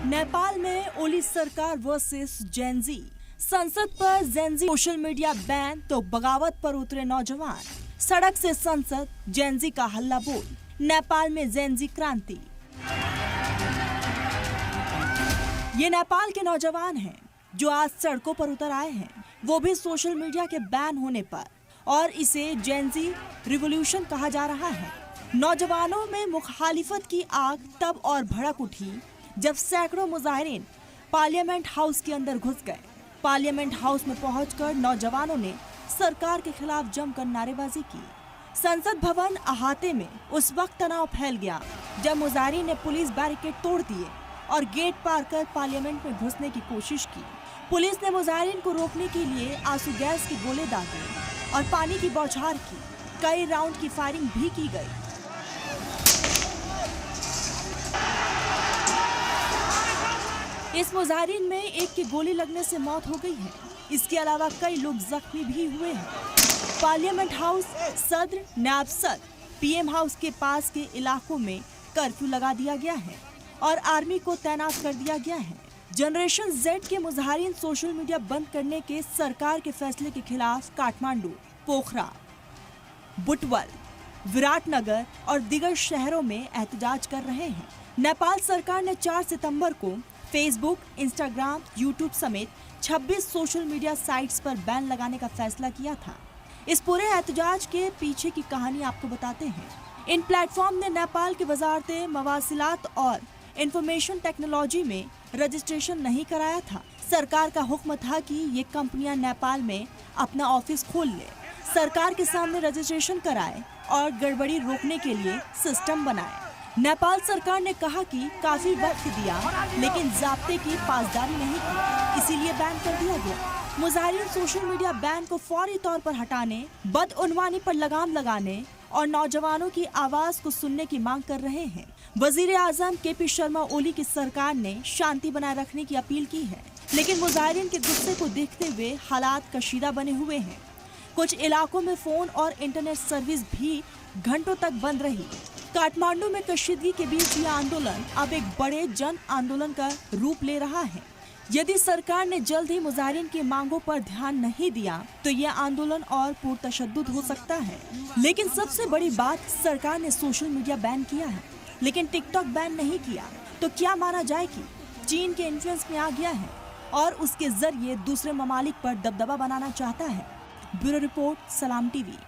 नेपाल में ओली सरकार versus Gen Z. संसद पर जेनजी सोशल मीडिया बैन तो बगावत पर उतरे नौजवान। सड़क से संसद, जेनजी का हल्ला बोल। नेपाल में जेनजी क्रांति। ये नेपाल के नौजवान हैं जो आज सड़कों पर उतर आए हैं, वो भी सोशल मीडिया के बैन होने पर, और इसे जेनजी रिवॉल्यूशन कहा जा रहा है। नौजवानों में मुखालिफत की आग तब और भड़क उठी जब सैकड़ों मुजाहिरीन पार्लियामेंट हाउस के अंदर घुस गए। पार्लियामेंट हाउस में पहुंचकर नौजवानों ने सरकार के खिलाफ जमकर नारेबाजी की। संसद भवन अहाते में उस वक्त तनाव फैल गया जब मुजाहिरीन ने पुलिस बैरिकेड तोड़ दिए और गेट पार कर पार्लियामेंट में घुसने की कोशिश की। पुलिस ने मुजाहिरीन को रोकने के लिए आंसू गैस के गोले दागे और पानी की बौछार की। कई राउंड की फायरिंग भी की गई। इस मुजाहिरीन में एक की गोली लगने से मौत हो गई है। इसके अलावा कई लोग जख्मी भी हुए हैं। पार्लियामेंट हाउस, सदर, नायब सदर, पीएम हाउस के पास के इलाकों में कर्फ्यू लगा दिया गया है और आर्मी को तैनात कर दिया गया है। जनरेशन जेड के मुजाहिरीन सोशल मीडिया बंद करने के सरकार के फैसले के खिलाफ काठमांडू, पोखरा, बुटवल, विराटनगर और दीगर शहरों में एहतजाज कर रहे हैं। नेपाल सरकार ने 4 सितंबर को फेसबुक, इंस्टाग्राम, यूट्यूब समेत 26 सोशल मीडिया साइट्स पर बैन लगाने का फैसला किया था। इस पूरे एहतजाज के पीछे की कहानी आपको बताते हैं। इन प्लेटफॉर्म ने नेपाल के वजारते मवासिलात और इंफॉर्मेशन टेक्नोलॉजी में रजिस्ट्रेशन नहीं कराया था। सरकार का हुक्म था कि ये कंपनियां नेपाल में अपना ऑफिस खोल ले, सरकार के सामने रजिस्ट्रेशन कराए और गड़बड़ी रोकने के लिए सिस्टम बनाए। नेपाल सरकार ने कहा कि काफी वक्त दिया लेकिन ज़ाब्ते की पासदारी नहीं की, इसीलिए बैन कर दिया गया। मुजाहिरीन सोशल मीडिया बैन को फौरी तौर पर हटाने, बदउनवानी पर लगाम लगाने और नौजवानों की आवाज को सुनने की मांग कर रहे हैं। वजीर आजम केपी शर्मा ओली की सरकार ने शांति बनाए रखने की अपील की है, लेकिन मुजाहिरीन के गुस्से को देखते हुए हालात कशीदा बने हुए हैं। कुछ इलाकों में फोन और इंटरनेट सर्विस भी घंटों तक बंद रही। काठमांडू में कशीदगी के बीच ये आंदोलन अब एक बड़े जन आंदोलन का रूप ले रहा है। यदि सरकार ने जल्द ही मुजाहिरीन की मांगों पर ध्यान नहीं दिया तो ये आंदोलन और पुरतशद्दुद हो सकता है। लेकिन सबसे बड़ी बात, सरकार ने सोशल मीडिया बैन किया है लेकिन टिकटॉक बैन नहीं किया। तो क्या माना जाए कि चीन के इन्फ्लुएंस में आ गया है और उसके जरिए दूसरे ममालिक पर दबदबा बनाना चाहता है। ब्यूरो रिपोर्ट, सलाम टीवी।